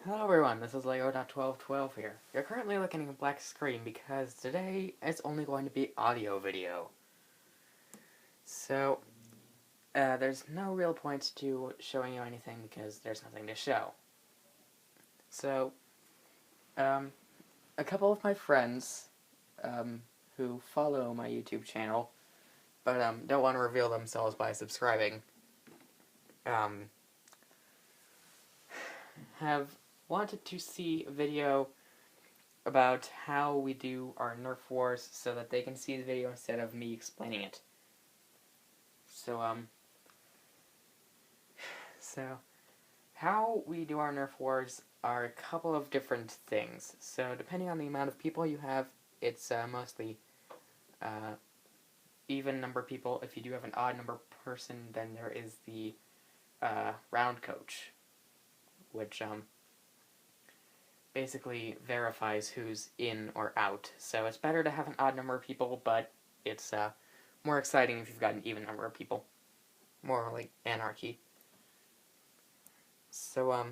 Hello everyone, this is Lego.1212 here. You're currently looking at a black screen because today it's only going to be audio video. So, there's no real point to showing you anything because there's nothing to show. So, a couple of my friends, who follow my YouTube channel, but don't want to reveal themselves by subscribing, have wanted to see a video about how we do our Nerf wars so that they can see the video instead of me explaining it. So how we do our Nerf wars are a couple of different things. So depending on the amount of people you have, it's mostly even number of people. If you do have an odd number person, then there is the round coach, which basically verifies who's in or out. So it's better to have an odd number of people, but it's more exciting if you've got an even number of people. More like anarchy. So,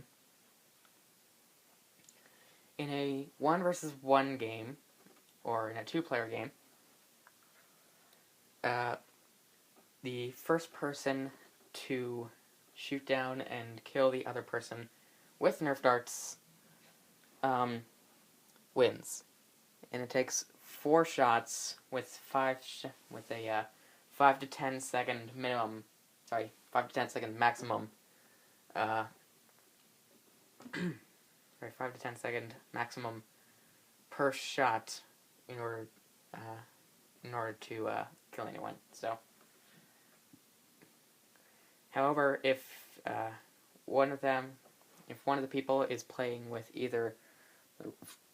in a 1 versus 1 game, or in a 2-player game, the first person to shoot down and kill the other person with Nerf darts wins. And it takes 4 shots with a 5 to 10 second minimum. Sorry, 5 to 10 second maximum. 5 to 10 second maximum per shot in order to kill anyone. So, however, if one of the people is playing with either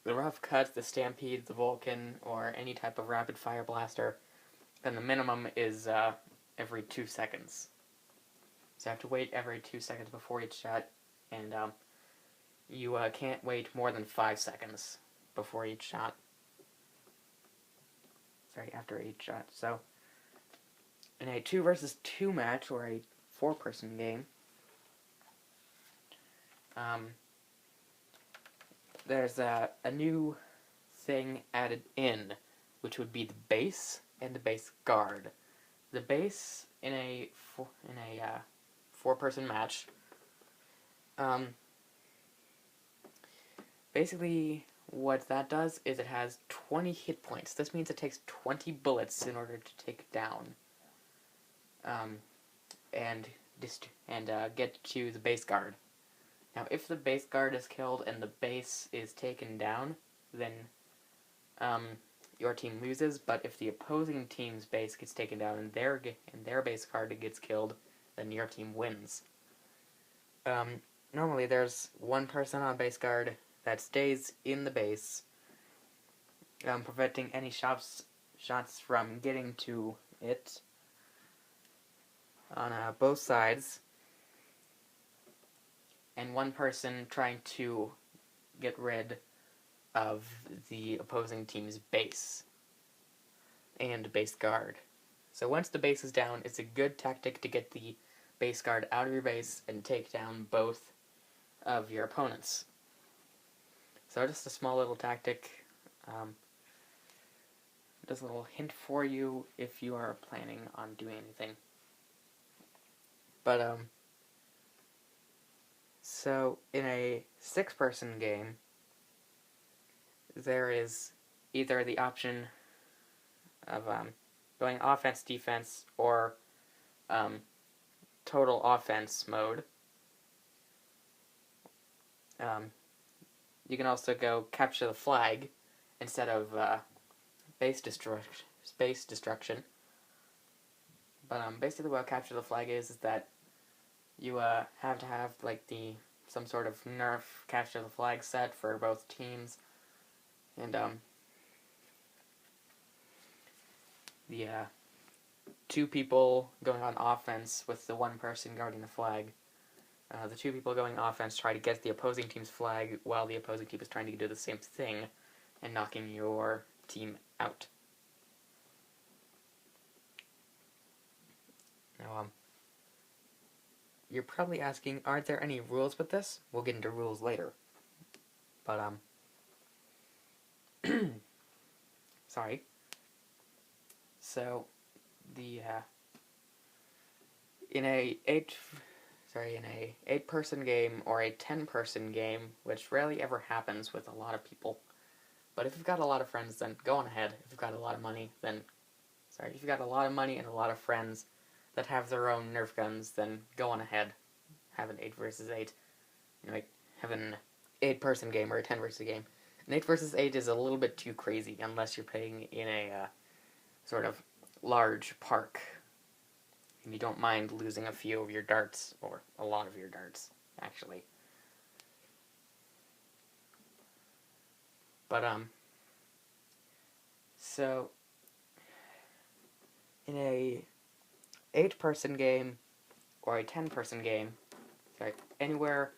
the Rough Cut, the Stampede, the Vulcan, or any type of rapid fire blaster, then the minimum is every 2 seconds. So you have to wait every 2 seconds before each shot, and you can't wait more than 5 seconds before each shot. Sorry, after each shot. So, in a 2 versus 2 match, or a 4-person game, there's a new thing added in, which would be the base and the base guard. The base in a 4-person match, basically what that does is it has 20 hit points. This means it takes 20 bullets in order to take it down, and get to the base guard. Now, if the base guard is killed and the base is taken down, then your team loses. But if the opposing team's base gets taken down and their base guard gets killed, then your team wins. Normally, there's one person on base guard that stays in the base, preventing any shots from getting to it on both sides, and one person trying to get rid of the opposing team's base and base guard. So once the base is down, it's a good tactic to get the base guard out of your base and take down both of your opponents. So just a small little tactic, just a little hint for you if you are planning on doing anything. But, so in a 6-person game, there is either the option of going offense, defense, or total offense mode. You can also go capture the flag instead of base destruction. But basically what capture the flag is that you have to have like some sort of Nerf capture the flag set for both teams, and the 2 people going on offense with the 1 person guarding the flag. The 2 people going offense try to get the opposing team's flag while the opposing team is trying to do the same thing and knocking your team out. Now, you're probably asking, aren't there any rules with this? We'll get into rules later. But, sorry. So, the, in a 8-person game or a 10-person game, which rarely ever happens with a lot of people. But if you've got a lot of friends, then go on ahead. If you've got a lot of money, then... Sorry, if you've got a lot of money and a lot of friends that have their own Nerf guns, then go on ahead. Have an 8 versus 8. You know, like, have an 8-person game or a 10-person game. An 8 versus 8 is a little bit too crazy unless you're playing in a sort of large park. And you don't mind losing a few of your darts, or a lot of your darts, actually. But, so, in a 8-person game, or a 10-person game, sorry, anywhere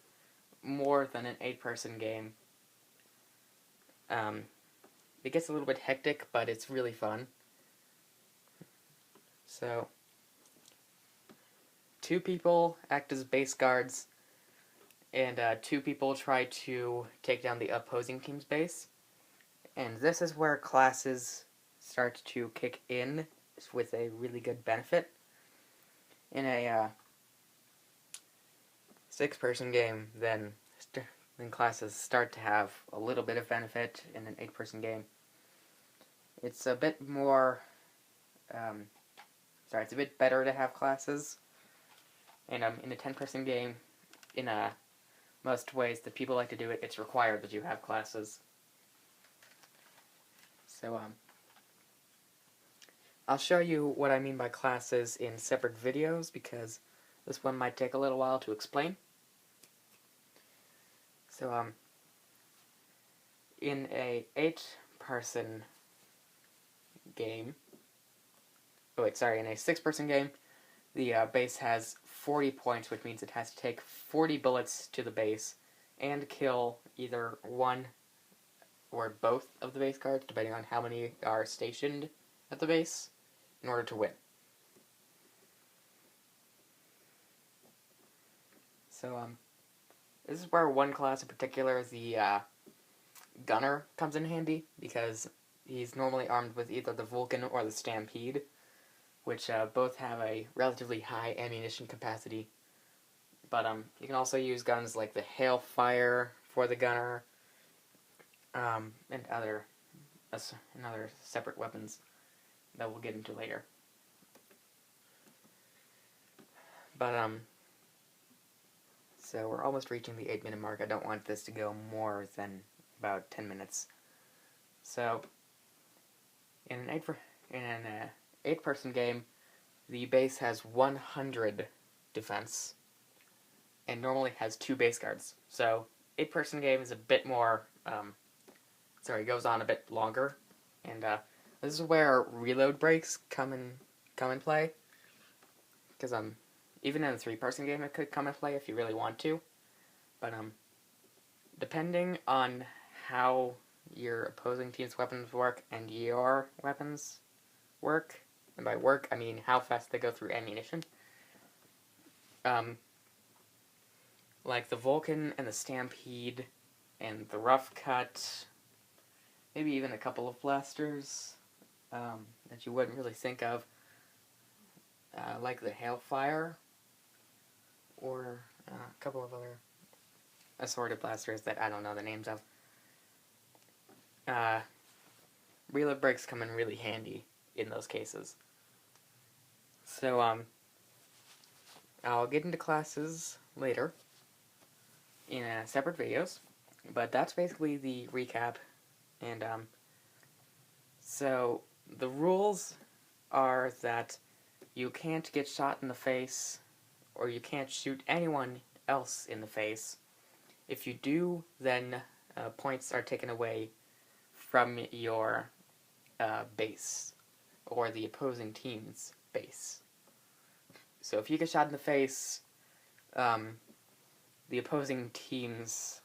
more than an 8-person game, it gets a little bit hectic, but it's really fun. So, 2 people act as base guards, and 2 people try to take down the opposing team's base. And this is where classes start to kick in with a really good benefit. In a 6-person game, then classes start to have a little bit of benefit. In an 8-person game, it's a bit more... it's a bit better to have classes. And in a 10-person game, in most ways that people like to do it, it's required that you have classes. So, I'll show you what I mean by classes in separate videos, because this one might take a little while to explain. So, in a 8-person game... in a 6-person game, the base has 40 points, which means it has to take 40 bullets to the base and kill either one or both of the base guards, depending on how many are stationed at the base, in order to win. So, this is where one class in particular, the gunner, comes in handy, because he's normally armed with either the Vulcan or the Stampede, which both have a relatively high ammunition capacity. But you can also use guns like the Hailfire for the gunner, and other separate weapons that we'll get into later. But so we're almost reaching the 8-minute mark. I don't want this to go more than about 10 minutes. So in an 8-person game, the base has 100 defense, and normally has 2 base guards. So 8-person game is a bit more, goes on a bit longer, and this is where reload breaks come in play, because even in a 3-person game it could come in play if you really want to, but depending on how your opposing team's weapons work and your weapons work, and by work I mean how fast they go through ammunition, like the Vulcan and the Stampede and the Rough Cut, maybe even a couple of blasters that you wouldn't really think of, like the Hailfire, or a couple of other assorted blasters that I don't know the names of. Reload breaks come in really handy in those cases. So, I'll get into classes later in separate videos, but that's basically the recap. And so the rules are that you can't get shot in the face, or you can't shoot anyone else in the face. If you do, then points are taken away from your base, or the opposing team's base. So if you get shot in the face, the opposing team's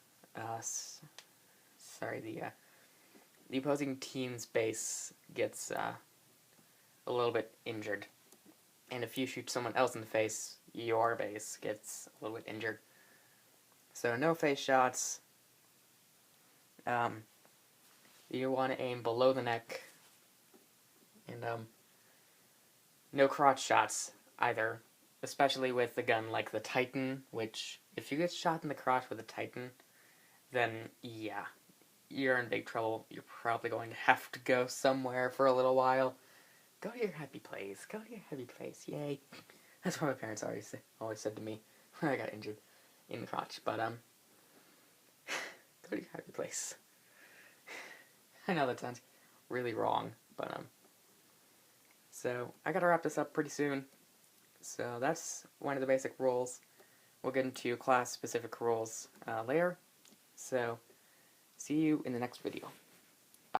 the opposing team's base gets a little bit injured, and if you shoot someone else in the face, your base gets a little bit injured. So no face shots. You want to aim below the neck, and no crotch shots either, especially with the gun like the Titan, which if you get shot in the crotch with a Titan, then yeah, you're in big trouble. You're probably going to have to go somewhere for a little while. Go to your happy place. Go to your happy place. Yay. That's what my parents always said to me when I got injured in the crotch. But go to your happy place. I know that sounds really wrong, but so I gotta wrap this up pretty soon. So that's one of the basic rules. We'll get into class-specific rules later. So see you in the next video.